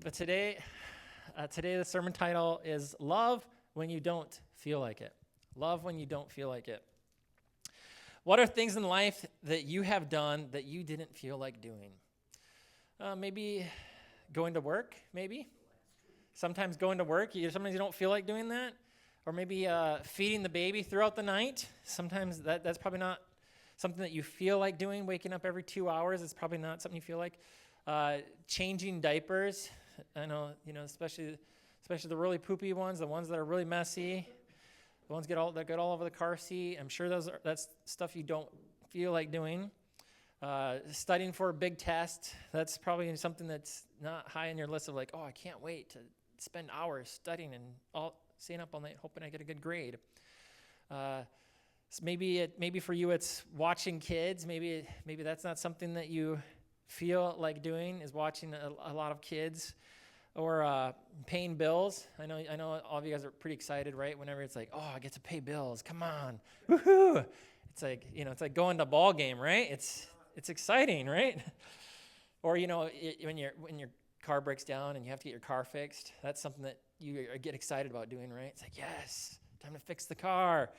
But today the sermon title is Love When You Don't Feel Like It. Love when you don't feel like it. What are things in life that you have done that you didn't feel like doing? Maybe going to work, maybe. Sometimes going to work, sometimes you don't feel like doing that. Or maybe feeding the baby throughout the night. Sometimes that's probably not something that you feel like doing. Waking up every 2 hours is probably not something you feel like. Changing diapers. I know, especially the really poopy ones, the ones that are really messy, the ones that get all over the car seat. I'm sure that's stuff you don't feel like doing. Studying for a big test, that's probably something that's not high on your list of like, oh, I can't wait to spend hours studying and staying up all night hoping I get a good grade. So maybe for you it's watching kids. Maybe that's not something that you feel like doing, is watching a lot of kids. Or paying bills. I know all of you guys are pretty excited, right? Whenever it's like, oh, I get to pay bills. Come on, woohoo! It's like it's like going to a ball game, right? It's exciting, right? Or when your car breaks down and you have to get your car fixed, that's something that you get excited about doing, right? It's like, yes, time to fix the car,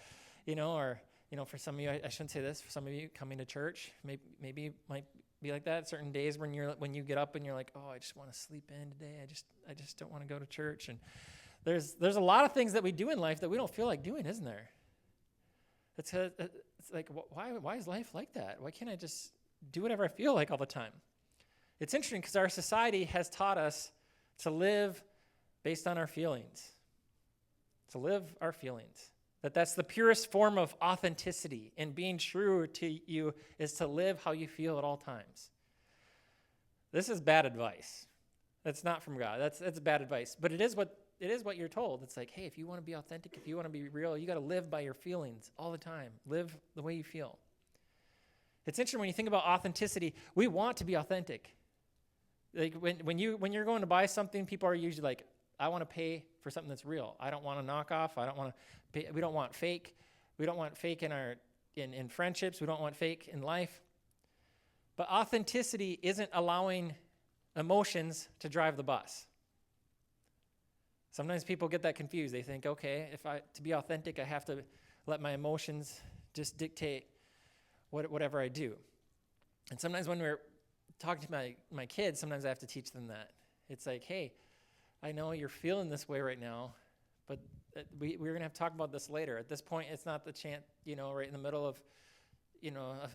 Or for some of you, I shouldn't say this. For some of you coming to church, maybe it might be like that. Certain days when you get up and you're like, oh, I just want to sleep in today. I just don't want to go to church. And there's a lot of things that we do in life that we don't feel like doing, isn't there? It's like, why is life like that? Why can't I just do whatever I feel like all the time? It's interesting because our society has taught us to live based on our feelings. To live our feelings. That's the purest form of authenticity, and being true to you is to live how you feel at all times. This is bad advice. That's not from God. That's bad advice. But it is what you're told. It's like, hey, if you want to be authentic, if you want to be real, you got to live by your feelings all the time. Live the way you feel. It's interesting when you think about authenticity. We want to be authentic. Like when you're going to buy something, people are usually like, I want to pay for something that's real. I don't want a knockoff. I don't want to pay. We don't want fake. We don't want fake in friendships. We don't want fake in life. But authenticity isn't allowing emotions to drive the bus. Sometimes people get that confused. They think, okay, to be authentic, I have to let my emotions just dictate whatever I do. And sometimes when we're talking to my kids, sometimes I have to teach them that. It's like, hey, I know you're feeling this way right now, but we're going to have to talk about this later. At this point, it's not the chance, right in the middle of,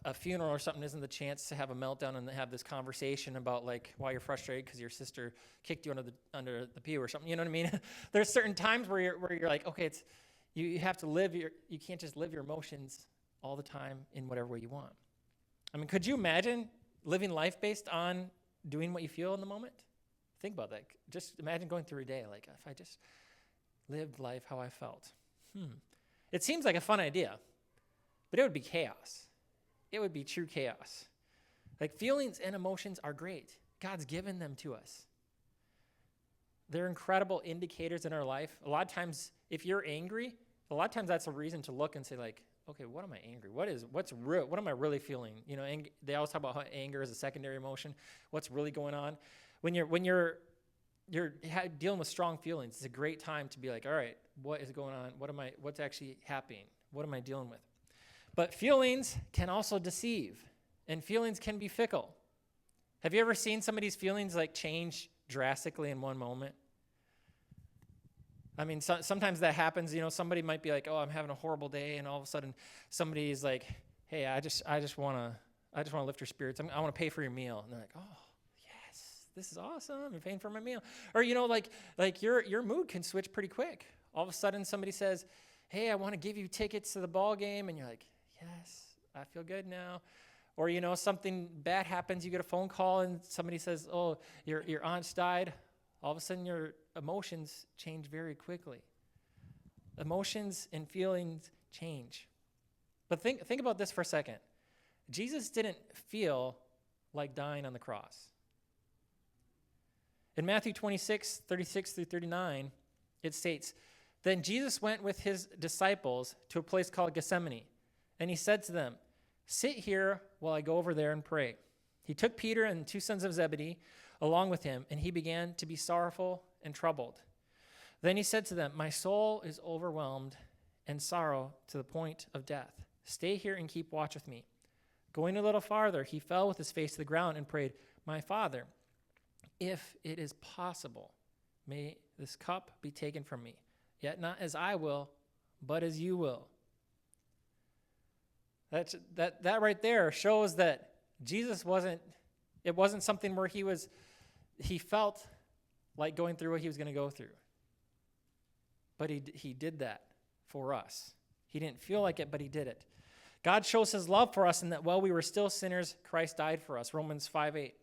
a funeral or something isn't the chance to have a meltdown and have this conversation about like why you're frustrated because your sister kicked you under the pew or something. You know what I mean? There's certain times where you're like, okay, you have to you can't just live your emotions all the time in whatever way you want. I mean, could you imagine living life based on doing what you feel in the moment? Think about that. Just imagine going through a day like, if I just lived life how I felt. It seems like a fun idea, but it would be chaos. It would be true chaos. Like, feelings and emotions are great. God's given them to us. They're incredible indicators in our life. A lot of times, if you're angry, a lot of times that's a reason to look and say like, okay, what am I angry? What's real? What am I really feeling? They always talk about how anger is a secondary emotion. What's really going on? When you're dealing with strong feelings, it's a great time to be like, all right, what is going on? What's actually happening? What am I dealing with? But feelings can also deceive, and feelings can be fickle. Have you ever seen somebody's feelings like change drastically in one moment? I mean, sometimes that happens. Somebody might be like, oh, I'm having a horrible day, and all of a sudden somebody's like, hey, I just want to lift your spirits. I want to pay for your meal. And they're like, oh, this is awesome. You're paying for my meal. Or, like your mood can switch pretty quick. All of a sudden somebody says, hey, I want to give you tickets to the ball game. And you're like, yes, I feel good now. Or, something bad happens. You get a phone call and somebody says, oh, your aunt's died. All of a sudden your emotions change very quickly. Emotions and feelings change. But think about this for a second. Jesus didn't feel like dying on the cross. In Matthew 26, 36 through 39, it states, then Jesus went with his disciples to a place called Gethsemane, and he said to them, sit here while I go over there and pray. He took Peter and 2 sons of Zebedee along with him, and he began to be sorrowful and troubled. Then he said to them, "My soul is overwhelmed and sorrow to the point of death. Stay here and keep watch with me." Going a little farther, he fell with his face to the ground and prayed, "My Father, if it is possible, may this cup be taken from me. Yet not as I will, but as you will." That right there shows that Jesus it wasn't something where he felt like going through what he was going to go through. But he did that for us. He didn't feel like it, but he did it. God shows his love for us in that while we were still sinners, Christ died for us. Romans 5:8.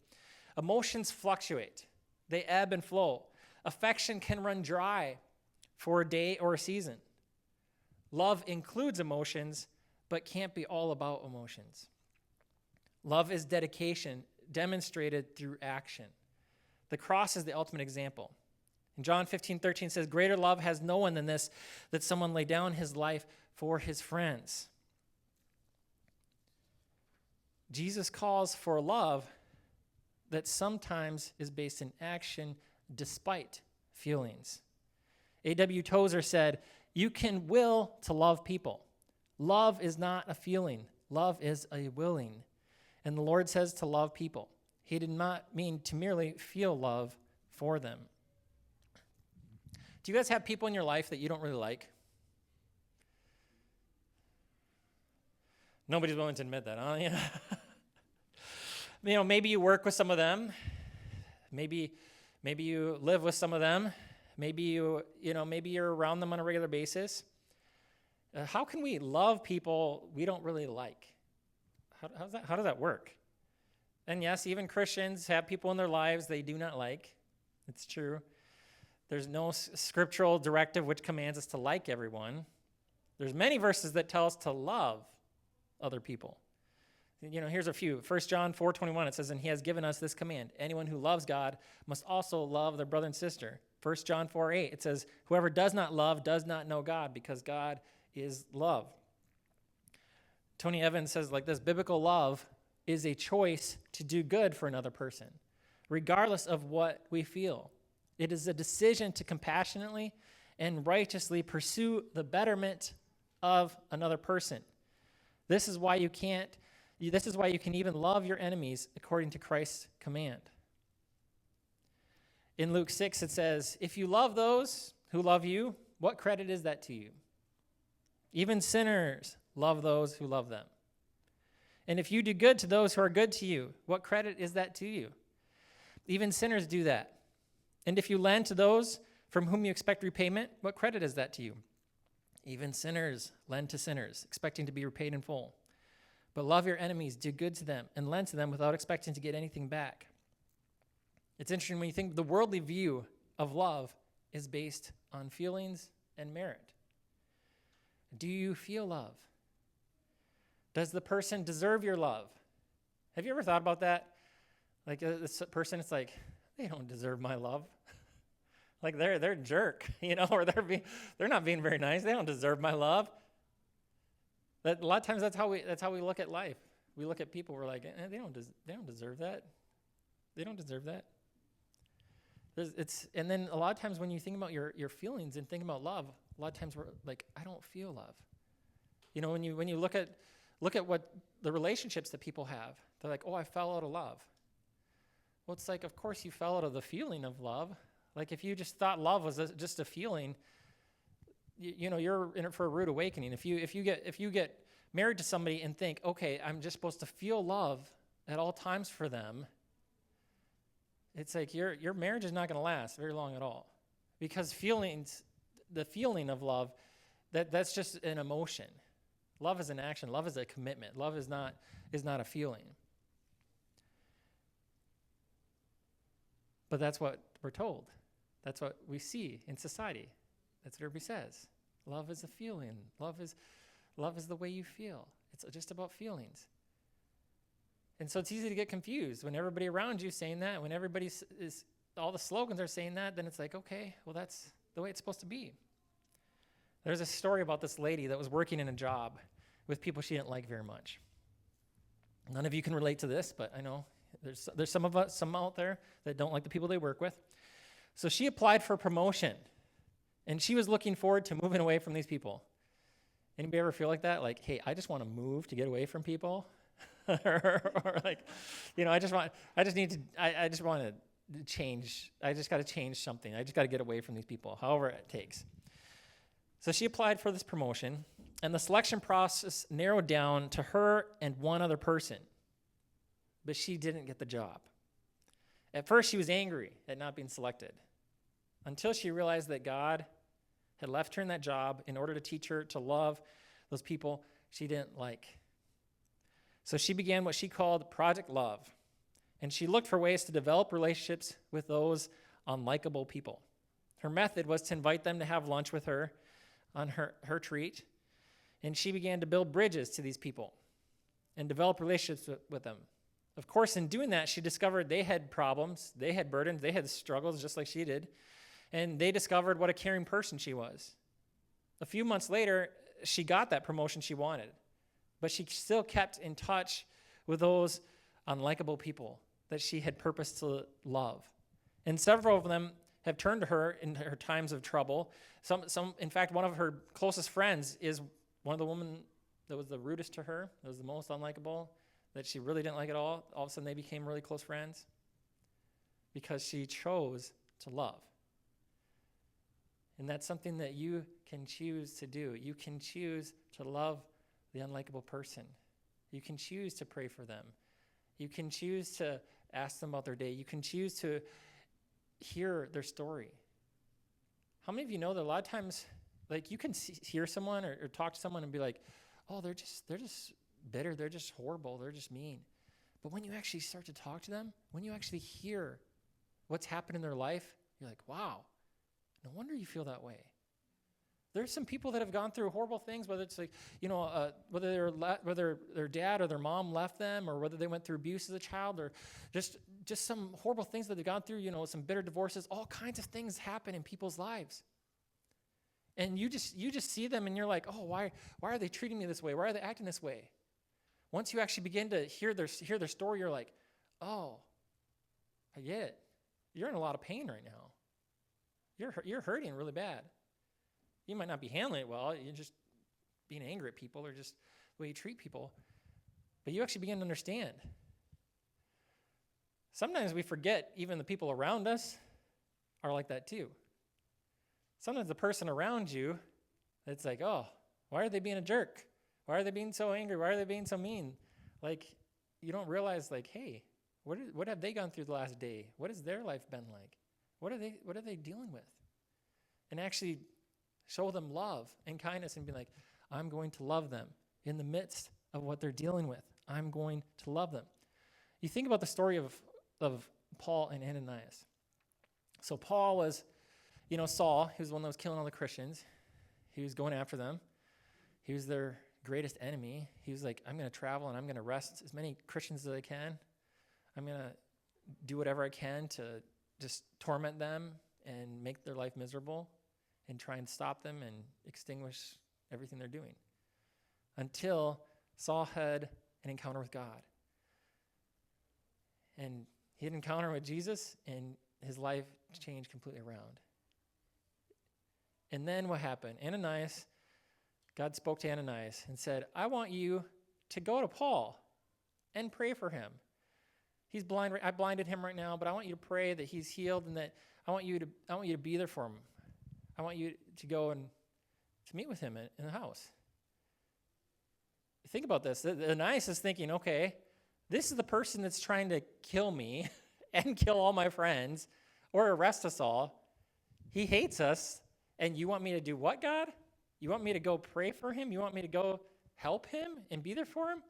Emotions fluctuate. They ebb and flow. Affection can run dry for a day or a season. Love includes emotions, but can't be all about emotions. Love is dedication demonstrated through action. The cross is the ultimate example. In John 15:13 says, "Greater love has no one than this, that someone lay down his life for his friends." Jesus calls for love that sometimes is based in action despite feelings. A.W. Tozer said, "You can will to love people. Love is not a feeling. Love is a willing." And the Lord says to love people. He did not mean to merely feel love for them. Do you guys have people in your life that you don't really like? Nobody's willing to admit that, huh? Yeah. Maybe you work with some of them. Maybe you live with some of them. Maybe you're around them on a regular basis. How can we love people we don't really like? How does that work? And yes, even Christians have people in their lives they do not like. It's true. There's no scriptural directive which commands us to like everyone. There's many verses that tell us to love other people. Here's a few. 1 John 4:21, it says, "And he has given us this command. Anyone who loves God must also love their brother and sister." 1 John 4:8, it says, "Whoever does not love does not know God, because God is love." Tony Evans says like this, "Biblical love is a choice to do good for another person, regardless of what we feel. It is a decision to compassionately and righteously pursue the betterment of another person. This is why you can even love your enemies according to Christ's command." In Luke 6, it says, "If you love those who love you, what credit is that to you? Even sinners love those who love them. And if you do good to those who are good to you, what credit is that to you? Even sinners do that. And if you lend to those from whom you expect repayment, what credit is that to you? Even sinners lend to sinners, expecting to be repaid in full. But love your enemies, do good to them, and lend to them without expecting to get anything back." It's interesting when you think the worldly view of love is based on feelings and merit. Do you feel love? Does the person deserve your love? Have you ever thought about that? Like this person, it's like, they don't deserve my love. Like they're a jerk, or they're not being very nice. They don't deserve my love. That a lot of times that's how we look at life. We look at people. We're like, they don't deserve that. They don't deserve that. And then a lot of times when you think about your feelings and think about love, a lot of times we're like, I don't feel love. When you look at what the relationships that people have, they're like, oh, I fell out of love. Well, it's like, of course you fell out of the feeling of love. Like if you just thought love was just a feeling, you're in it for a rude awakening. If you get married to somebody and think, okay, I'm just supposed to feel love at all times for them, it's like your marriage is not going to last very long at all, because the feeling of love, that's just an emotion. Love is an action. Love is a commitment. Love is not a feeling. But that's what we're told. That's what we see in society. That's what everybody says. Love is a feeling. Love is the way you feel. It's just about feelings. And so it's easy to get confused when everybody around you is saying that, when all the slogans are saying that, then it's like, okay, well, that's the way it's supposed to be. There's a story about this lady that was working in a job with people she didn't like very much. None of you can relate to this, but I know There's some out there that don't like the people they work with. So she applied for promotion, and she was looking forward to moving away from these people. Anybody ever feel like that? Like, hey, I just want to move to get away from people, or like, I just want to change. I just got to change something. I just got to get away from these people, however it takes. So she applied for this promotion, and the selection process narrowed down to her and one other person, but she didn't get the job. At first, she was angry at not being selected, until she realized that God had left her in that job in order to teach her to love those people she didn't like. So she began what she called Project Love, and she looked for ways to develop relationships with those unlikable people. Her method was to invite them to have lunch with her on her treat, and she began to build bridges to these people and develop relationships with them. Of course, in doing that, she discovered they had problems, they had burdens, they had struggles just like she did, and they discovered what a caring person she was. A few months later, she got that promotion she wanted, but she still kept in touch with those unlikable people that she had purposed to love. And several of them have turned to her in her times of trouble. In fact, one of her closest friends is one of the women that was the rudest to her, that was the most unlikable, that she really didn't like at all. All of a sudden, they became really close friends because she chose to love. And that's something that you can choose to do. You can choose to love the unlikable person. You can choose to pray for them. You can choose to ask them about their day. You can choose to hear their story. How many of you know that a lot of times, like, you can hear someone or talk to someone and be like, oh, they're just bitter, they're just horrible, they're just mean. But when you actually start to talk to them, when you actually hear what's happened in their life, you're like, wow, no wonder you feel that way. There's some people that have gone through horrible things, whether it's like, whether their dad or their mom left them, or whether they went through abuse as a child, or just some horrible things that they've gone through, some bitter divorces. All kinds of things happen in people's lives. And you just see them and you're like, oh, why are they treating me this way? Why are they acting this way? Once you actually begin to hear their story, you're like, oh, I get it. You're in a lot of pain right now. You're hurting really bad. You might not be handling it well. You're just being angry at people, or just the way you treat people. But you actually begin to understand. Sometimes we forget even the people around us are like that too. Sometimes the person around you, it's like, oh, why are they being a jerk? Why are they being so angry? Why are they being so mean? Like, you don't realize, like, hey, what have they gone through the last day? What has their life been like? What are they dealing with? And actually show them love and kindness and be like, I'm going to love them in the midst of what they're dealing with. I'm going to love them. You think about the story of Paul and Ananias. So Paul was, Saul, he was the one that was killing all the Christians. He was going after them. He was their greatest enemy. He was like, I'm going to travel and I'm going to arrest as many Christians as I can. I'm going to do whatever I can to just torment them and make their life miserable and try and stop them and extinguish everything they're doing. Until Saul had an encounter with God. And he had an encounter with Jesus, and his life changed completely around. And then what happened? God spoke to Ananias and said, I want you to go to Paul and pray for him. He's blind. I blinded him right now, but I want you to pray that he's healed, and that I want you to be there for him. I want you to go and to meet with him in the house. Think about this. Ananias is thinking, okay, this is the person that's trying to kill me and kill all my friends or arrest us all. He hates us, and you want me to do what, God? You want me to go pray for him? You want me to go help him and be there for him?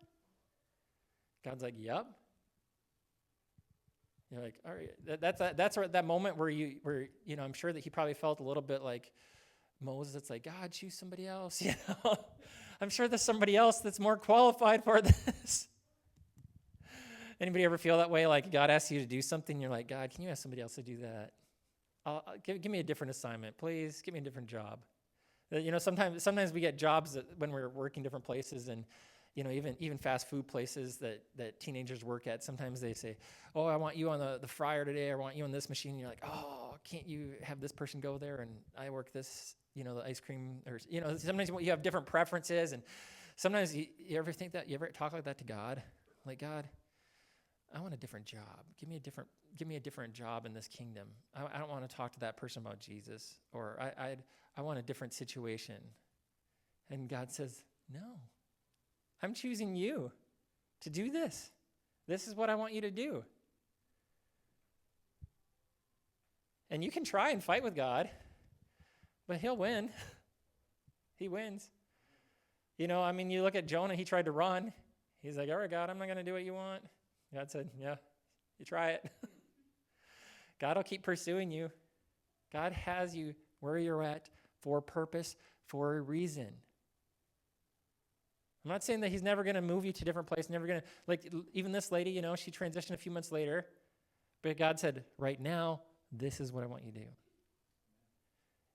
God's like, yep. You're like, all right. That's that moment where I'm sure that he probably felt a little bit like Moses. It's like, God, choose somebody else. I'm sure there's somebody else that's more qualified for this. Anybody ever feel that way? Like God asks you to do something, you're like, God, can you ask somebody else to do that? Give me a different assignment, please. Give me a different job. Sometimes we get jobs when we're working different places, and even fast food places that teenagers work at, sometimes they say, oh, I want you on the fryer today, or I want you on this machine. And you're like, oh, can't you have this person go there and I work this, the ice cream, or, sometimes you have different preferences. And sometimes you ever think that, you ever talk like that to God? Like, God, I want a different job. Give me a different job in this kingdom. I don't want to talk to that person about Jesus, or I want a different situation. And God says, no, I'm choosing you to do this. This is what I want you to do. And you can try and fight with God, but he'll win. He wins. You look at Jonah, he tried to run. He's like, all right, God, I'm not going to do what you want. God said, yeah, you try it. God will keep pursuing you. God has you where you're at for a purpose, for a reason. I'm not saying that he's never going to move you to a different place, never going to, like even this lady, she transitioned a few months later, but God said, right now, this is what I want you to do.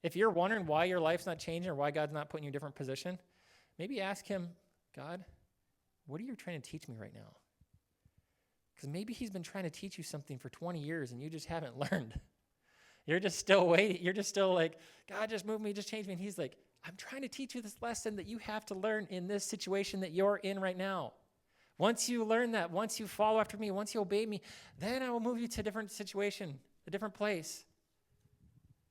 If you're wondering why your life's not changing or why God's not putting you in a different position, maybe ask him, God, what are you trying to teach me right now? Because maybe he's been trying to teach you something for 20 years and you just haven't learned. You're just still waiting. You're just still like, God, just move me, just change me. And he's like, I'm trying to teach you this lesson that you have to learn in this situation that you're in right now. Once you learn that, once you follow after me, once you obey me, then I will move you to a different situation, a different place.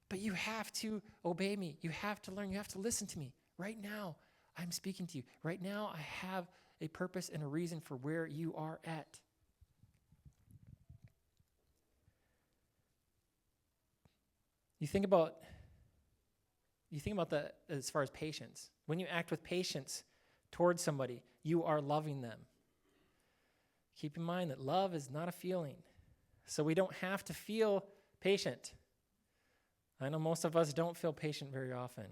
But you have to obey me. You have to learn. You have to listen to me. Right now, I'm speaking to you. Right now, I have a purpose and a reason for where you are at. You think about that as far as patience. When you act with patience towards somebody, you are loving them. Keep in mind that love is not a feeling. So we don't have to feel patient. I know most of us don't feel patient very often.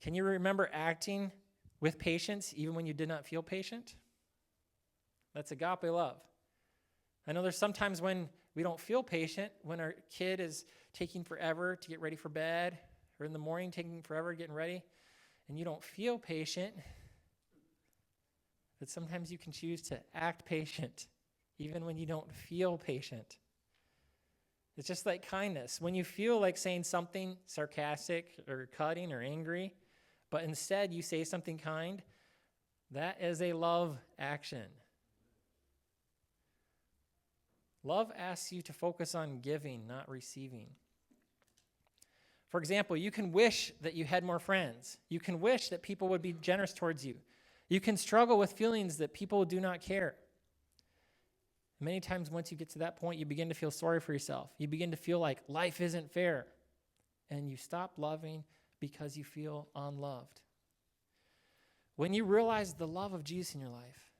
Can you remember acting with patience even when you did not feel patient? That's agape love. I know there's sometimes when we don't feel patient, when our kid is taking forever to get ready for bed, or in the morning taking forever getting ready, and you don't feel patient, but sometimes you can choose to act patient even when you don't feel patient. It's just like kindness. When you feel like saying something sarcastic or cutting or angry, but instead you say something kind, that is a love action. Love asks you to focus on giving, not receiving. For example, you can wish that you had more friends. You can wish that people would be generous towards you. You can struggle with feelings that people do not care. Many times once you get to that point, you begin to feel sorry for yourself. You begin to feel like life isn't fair. And you stop loving because you feel unloved. When you realize the love of Jesus in your life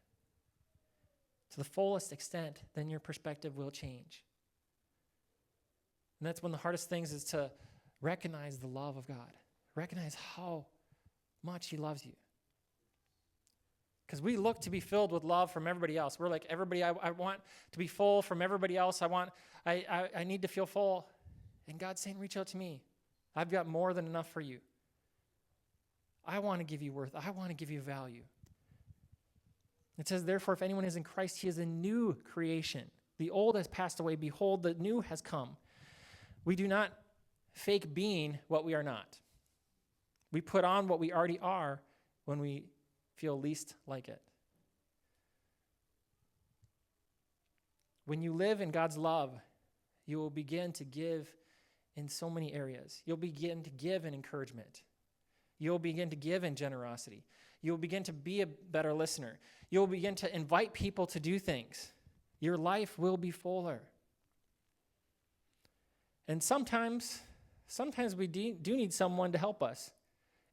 to the fullest extent, then your perspective will change. And that's one of the hardest things, is to recognize the love of God. Recognize how much he loves you. Because we look to be filled with love from everybody else. We're like, everybody, I want to be full from everybody else. I need to feel full. And God's saying, reach out to me. I've got more than enough for you. I want to give you worth. I want to give you value. It says, therefore, if anyone is in Christ, he is a new creation. The old has passed away. Behold, the new has come. We do not fake being what we are not. We put on what we already are when we feel least like it. When you live in God's love, you will begin to give in so many areas. You'll begin to give in encouragement. You'll begin to give in generosity. You'll begin to be a better listener. You'll begin to invite people to do things. Your life will be fuller. And sometimes we do need someone to help us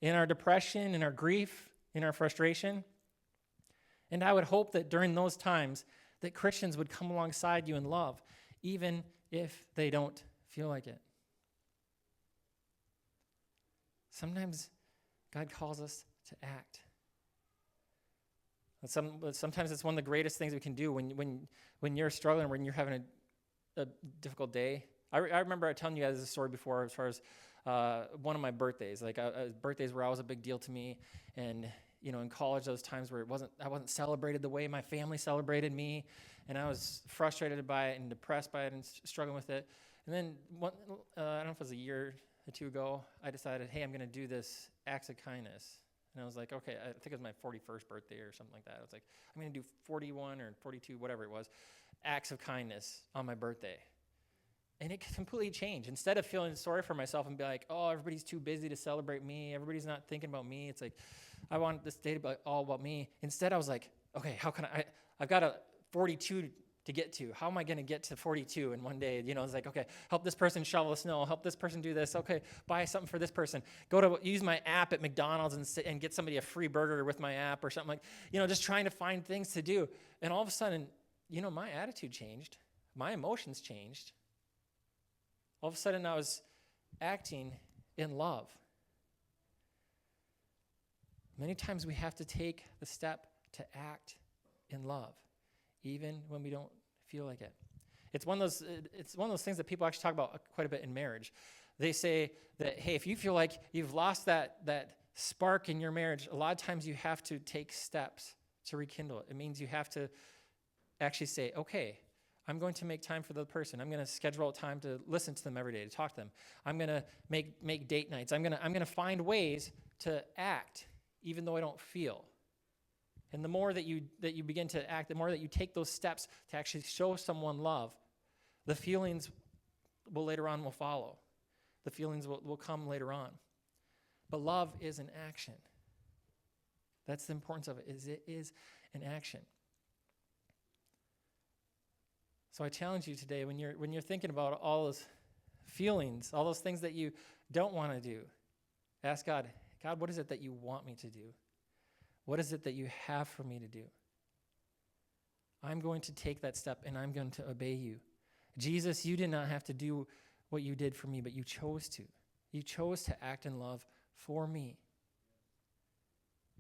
in our depression, in our grief, in our frustration. And I would hope that during those times that Christians would come alongside you in love, even if they don't feel like it. Sometimes God calls us to act. Sometimes it's one of the greatest things we can do when you're struggling, when you're having a difficult day. I remember telling you guys this story before as far as one of my birthdays. Birthdays were always a big deal to me. And, in college, those times where I wasn't celebrated the way my family celebrated me, and I was frustrated by it and depressed by it and struggling with it. And then, I don't know if it was a year or two ago, I decided, hey, I'm going to do this acts of kindness. And I was like, okay, I think it was my 41st birthday or something like that. I was like, I'm going to do 41 or 42, whatever it was, acts of kindness on my birthday. And it completely changed. Instead of feeling sorry for myself and be like, oh, everybody's too busy to celebrate me, everybody's not thinking about me, it's like, I want this day to be all about me. Instead, I was like, okay, how can I've got a 42 to get to. How am I going to get to 42 in one day? It's like, okay, help this person shovel the snow, help this person do this, okay, buy something for this person, use my app at McDonald's and get somebody a free burger with my app or something like, just trying to find things to do. And all of a sudden, my attitude changed. My emotions changed. All of a sudden, I was acting in love. Many times we have to take the step to act in love, even when we don't feel like it. It's one of those things that people actually talk about quite a bit in marriage. They say that, hey, if you feel like you've lost that spark in your marriage, a lot of times you have to take steps to rekindle it. It means you have to actually say, okay, I'm going to make time for the person. I'm going to schedule time to listen to them every day, to talk to them. I'm going to make date nights. I'm going to find ways to act even though I don't feel. And the more that you begin to act, the more that you take those steps to actually show someone love, the feelings will follow. The feelings will come later on. But love is an action. That's the importance of it, is it is an action. So I challenge you today, when you're thinking about all those feelings, all those things that you don't want to do, ask God, what is it that you want me to do? What is it that you have for me to do? I'm going to take that step and I'm going to obey you. Jesus, you did not have to do what you did for me, but you chose to. You chose to act in love for me.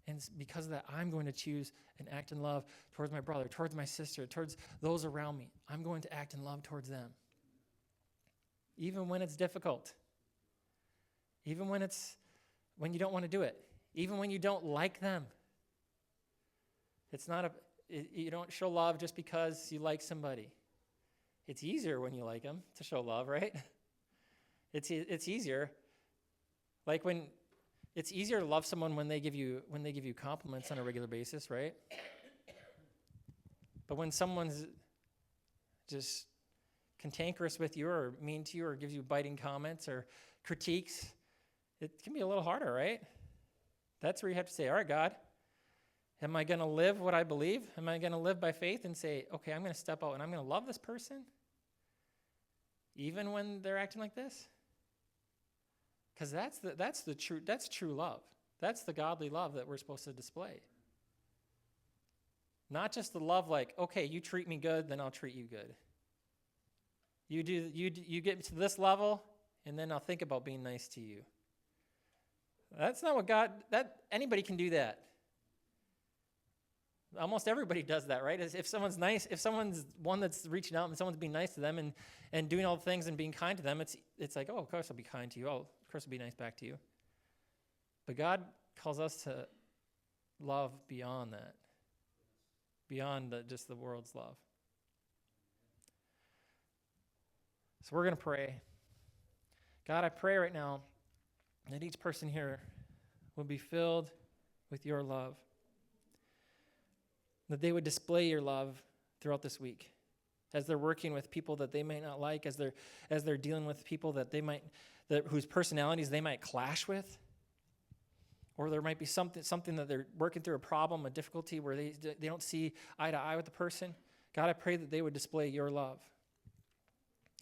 And because of that, I'm going to choose and act in love towards my brother, towards my sister, towards those around me. I'm going to act in love towards them. Even when it's difficult. Even when you don't want to do it. Even when you don't like them. You don't show love just because you like somebody. It's easier when you like them to show love, right? It's easier. It's easier to love someone when they give you compliments on a regular basis, right? But when someone's just cantankerous with you or mean to you or gives you biting comments or critiques, it can be a little harder, right? That's where you have to say, all right, God, am I going to live what I believe? Am I going to live by faith and say, okay, I'm going to step out and I'm going to love this person even when they're acting like this? Because that's true love. That's the godly love that we're supposed to display. Not just the love like, okay, you treat me good, then I'll treat you good. You get to this level, and then I'll think about being nice to you. That's not what anybody can do that. Almost everybody does that, right? If someone's nice, if someone's one that's reaching out and someone's being nice to them and doing all the things and being kind to them, it's like, oh, of course I'll be kind to you. Oh, of course I'll be nice back to you. But God calls us to love beyond that, beyond just the world's love. So we're going to pray. God, I pray right now that each person here will be filled with your love. That they would display your love throughout this week as they're working with people that they may not like, as they're dealing with people whose personalities they might clash with, or there might be something that they're working through, a problem, a difficulty where they don't see eye to eye with the person. God, I pray that they would display your love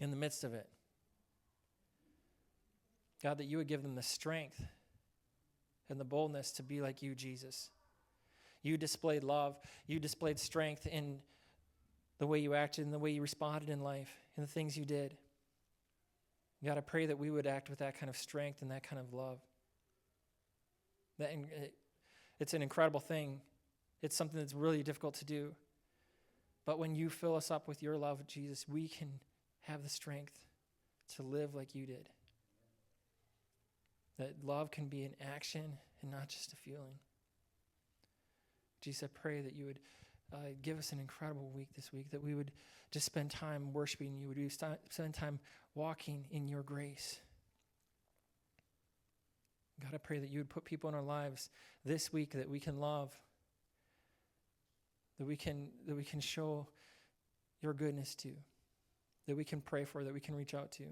in the midst of it. God, that you would give them the strength and the boldness to be like you, Jesus. You displayed love. You displayed strength in the way you acted and the way you responded in life and the things you did. God, I pray that we would act with that kind of strength and that kind of love. It's an incredible thing. It's something that's really difficult to do. But when you fill us up with your love, Jesus, we can have the strength to live like you did. That love can be an action and not just a feeling. Jesus, I pray that you would give us an incredible week this week, that we would just spend time worshiping you, would we spend time walking in your grace. God, I pray that you would put people in our lives this week that we can love, that we can show your goodness to, that we can pray for, that we can reach out to.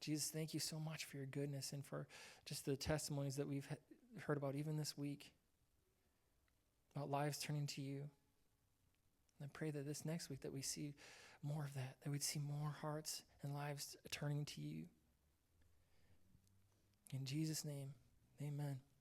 Jesus, thank you so much for your goodness and for just the testimonies that we've heard about even this week, about lives turning to you. And I pray that this next week that we see more of that we'd see more hearts and lives turning to you. In Jesus' name, amen.